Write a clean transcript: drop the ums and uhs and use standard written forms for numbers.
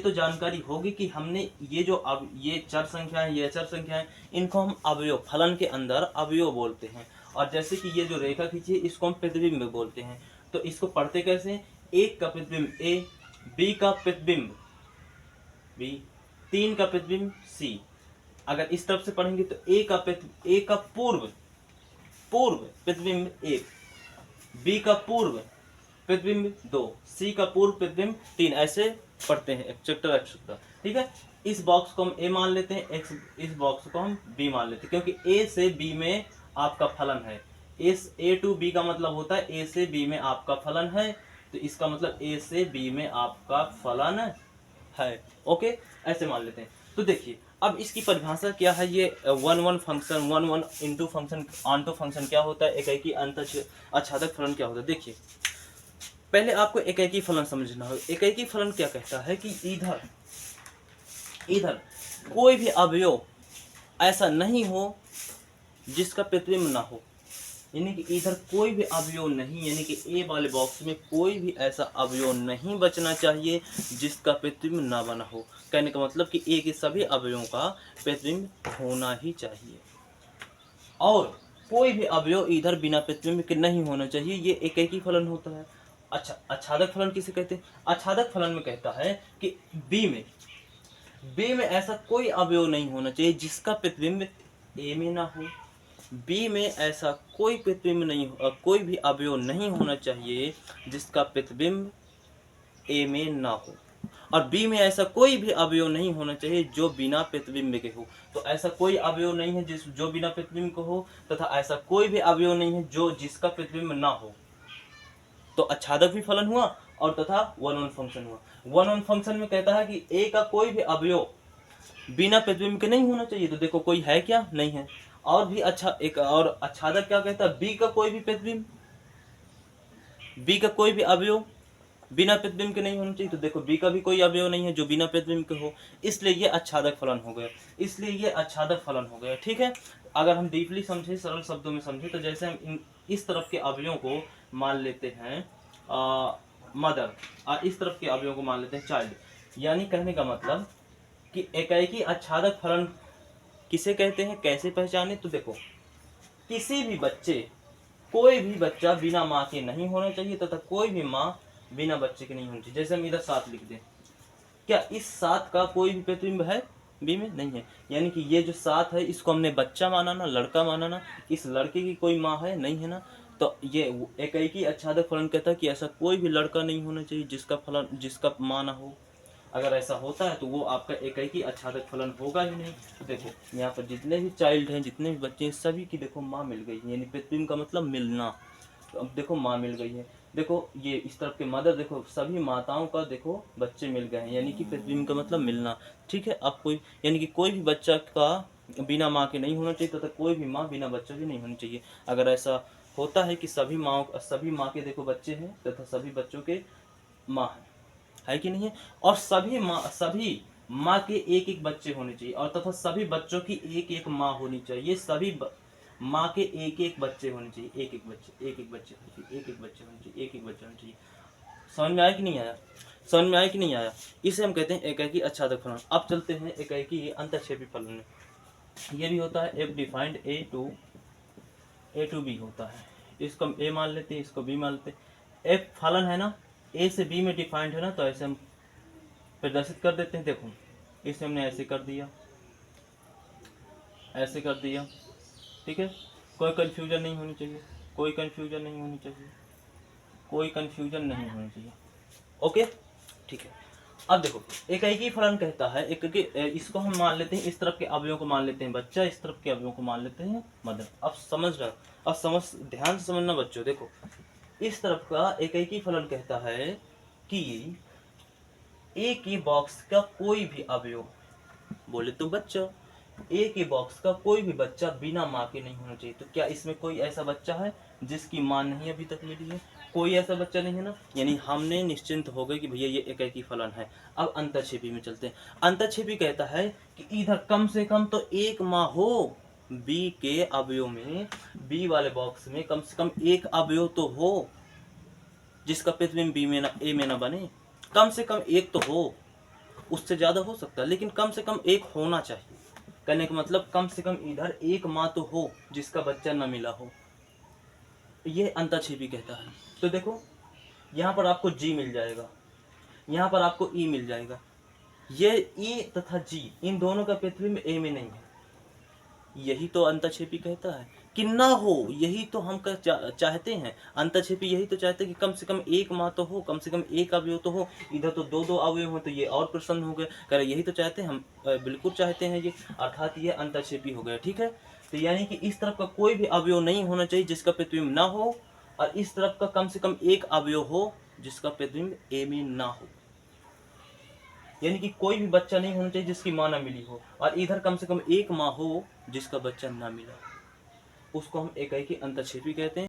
तो जानकारी होगी कि हमने ये जो अब ये चर संख्याएं, ये अचर संख्याएं, इनको हम अवयव, फलन के अंदर अवयव बोलते हैं। और जैसे कि ये जो रेखा खींची है इसको हम प्रतिबिंब बोलते हैं। तो इसको पढ़ते कैसे हैं? एक का प्रतिबिंब ए, बी का प्रतिबिंब बी, 3 का प्रतिबिंब सी। अगर इस तरफ से पढ़ेंगे तो ए का पूर्व प्रतिबिंब 1, बी का पूर्व प्रतिबिंब 2, सी का पूर्व प्रतिबिंब 3, ऐसे पढ़ते हैं एक्सेट्रा एक्सेट्रा। ठीक है, इस बॉक्स को हम ए मान लेते हैं, एक्स इस बॉक्स को हम बी मान लेते हैं, क्योंकि ए से बी में आपका फलन है। इस ए टू बी का मतलब होता है ए से बी में आपका फलन है, तो इसका मतलब ए से बी में आपका फलन है। ओके, ऐसे मान लेते हैं। तो देखिए अब इसकी परिभाषा क्या है, ये one one function, one one into function, onto function क्या होता है, एकाकी अंत आच्छादक फलन क्या होता है। देखिए पहले आपको एकाकी फलन समझना हो। एकाकी फलन क्या कहता है कि इधर कोई भी अवयव ऐसा नहीं हो जिसका प्रतिबिंब ना हो, यानी कि इधर कोई भी अवयव नहीं, यानी कि ए वाले बॉक्स में कोई भी ऐसा अवयव नहीं बचना चाहिए जिसका प्रतिबिंब ना बना हो। कहने का मतलब कि ए के सभी अवयवों का प्रतिबिंब होना ही चाहिए, और कोई भी अवयव इधर बिना प्रतिबिंब के नहीं होना चाहिए। ये एकाकी फलन होता है। अच्छा, आच्छादक फलन किसे कहते हैं? आच्छादक फलन में कहता है कि बी में ऐसा कोई अवयव नहीं होना चाहिए जिसका प्रतिबिंब ए में ना हो। बी में ऐसा कोई प्रतिबिंब नहीं, कोई भी अवयव नहीं होना चाहिए जिसका प्रतिबिंब ए में ना हो। और बी में ऐसा कोई भी अवयव नहीं होना चाहिए जो बिना प्रतिबिंब के हो। तो ऐसा कोई अवयव नहीं है जो बिना प्रतिबिंब के हो, तथा ऐसा कोई भी अवयव नहीं है जो जिसका प्रतिबिंब ना हो। तो आच्छादक भी फलन हुआ और तथा वन वन फंक्शन हुआ। वन वन फंक्शन में कहता है कि ए का कोई भी अवयव बिना प्रतिबिंब के नहीं होना चाहिए। तो देखो कोई है क्या? नहीं है। और भी अच्छा एक और आच्छादक क्या कहता है? बी का कोई भी प्रतिबिंब, बी का कोई भी अवयव बिना प्रतिबिंब के नहीं होना चाहिए। तो देखो बी का भी कोई अवयव नहीं है जो बिना प्रतिबिंब के हो, इसलिए ये आच्छादक फलन हो गया, इसलिए ये आच्छादक फलन हो गया। ठीक है, अगर हम डीपली समझे, सरल शब्दों में समझे, तो जैसे हम इस तरफ के अवयवों को मान लेते हैं मदर, और इस तरफ के अवयवों को मान लेते हैं चाइल्ड। यानी कहने का मतलब कि एकाकी आच्छादक फलन किसे कहते हैं, कैसे पहचाने? तो देखो किसी भी बच्चे, कोई भी बच्चा बिना माँ के नहीं होना चाहिए, तथा कोई भी माँ बिना बच्चे के नहीं होनी चाहिए। जैसे हम इधर 7 लिख दें, क्या इस 7 का कोई भी प्रतिबिंब है बी में? नहीं है। यानी कि ये जो 7 है इसको हमने बच्चा माना ना, लड़का माना ना, इस लड़के की कोई माँ है? नहीं है ना। तो ये एकाकी आच्छादक फलन कहता है कि ऐसा कोई भी लड़का नहीं होना चाहिए जिसका माँ ना हो। अगर ऐसा होता है तो वो आपका एकाकी आच्छादक फलन होगा ही नहीं। तो देखो यहाँ पर जितने भी चाइल्ड हैं, जितने भी बच्चे हैं, सभी की देखो माँ मिल गई है, यानी प्रतिबिंब का मतलब मिलना। तो अब देखो माँ मिल गई है। देखो ये इस तरफ के मदर, देखो सभी माताओं का देखो बच्चे मिल गए हैं, यानी कि प्रतिबिंब का मतलब मिलना। ठीक है, अब कोई, यानी कि कोई भी बच्चा का बिना माँ के नहीं होना चाहिए, तथा कोई भी माँ बिना बच्चा के नहीं होनी चाहिए। अगर ऐसा होता है कि सभी माँ के देखो बच्चे हैं तथा सभी बच्चों के माँ है कि नहीं है, और सभी माँ के एक एक बच्चे होने चाहिए, और तथा सभी बच्चों की एक एक माँ होनी चाहिए। सभी माँ के एक एक बच्चे होने चाहिए, एक एक बच्चे होने चाहिए, एक एक बच्चे होने चाहिए। समझ में आया कि नहीं आया? समझ में आया कि नहीं आया? इसे हम कहते हैं एकाकी आच्छादक फलन। अब चलते हैं एकाकी अंतःक्षेपी फलन में। ये भी होता है F defined A to B होता है। इसको हम ए मान लेते हैं, इसको बी मान लेते हैं। एफ फलन है ना, ए से बी में डिफाइंड है ना, तो ऐसे हम प्रदर्शित कर देते हैं। देखो इसे हमने ऐसे कर दिया, ऐसे कर दिया। ठीक है, कोई कंफ्यूजन नहीं होनी चाहिए, कोई कंफ्यूजन नहीं होनी चाहिए, कोई कंफ्यूजन नहीं होनी चाहिए। ओके, ठीक है। अब देखो एकाकी फलन कहता है, इसको हम मान लेते हैं, इस तरफ के अवयवों को मान लेते हैं बच्चा, इस तरफ के अवयवों को मान लेते हैं मदर। अब समझ रहा, अब ध्यान से समझना बच्चों। देखो इस तरफ का एकाकी फलन कहता है कि ए की बॉक्स का कोई भी अवयव, बोले तो बच्चा, ए के बॉक्स का कोई भी बच्चा बिना माँ के नहीं होना चाहिए। तो क्या इसमें कोई ऐसा बच्चा है जिसकी माँ नहीं अभी तक मिली है? कोई ऐसा बच्चा नहीं है ना, यानी हमने निश्चिंत हो गए कि भैया ये एकाकी फलन है। अब अंतःक्षेपी में चलते हैं। अंतःक्षेपी कहता है कि इधर कम से कम तो एक माँ हो, बी के अवयव में, बी वाले बॉक्स में कम से कम एक अवयव तो हो जिसका प्रतिबिंब बी में ना, ए में ना बने, कम से कम एक तो हो। उससे ज़्यादा हो सकता है, लेकिन कम से कम एक होना चाहिए। कहने का मतलब कम से कम इधर एक माँ तो हो जिसका बच्चा न मिला हो, ये अंतःक्षेपी कहता है। तो देखो यहाँ पर आपको जी मिल जाएगा, यहाँ पर आपको ई मिल जाएगा। ये ई तथा जी इन दोनों का पृथ्वी में ए में नहीं है, यही तो अंतःक्षेपी कहता है कि ना हो। यही तो हम चाहते हैं, अंतःक्षेपी यही तो चाहते हैं कि कम से कम एक माँ तो हो, कम से कम एक अवयव तो हो। इधर तो दो दो अवयव हो तो ये और प्रसन्न हो गए, कह रहे यही तो चाहते हैं हम, बिल्कुल चाहते हैं ये, अर्थात ये अंतःक्षेपी हो गया। ठीक है, तो यानी कि इस तरफ का कोई भी अवयव नहीं होना चाहिए जिसका पृथ्वी में ना हो, और इस तरफ का कम से कम एक अवयव हो जिसका पृथ्वी में ए में ना हो। यानी कि कोई भी बच्चा नहीं होना चाहिए जिसकी माँ ना मिली हो, और इधर कम से कम एक माँ हो जिसका बच्चा ना मिला, उसको हम एकाएकी अंतःक्षेपी कहते हैं।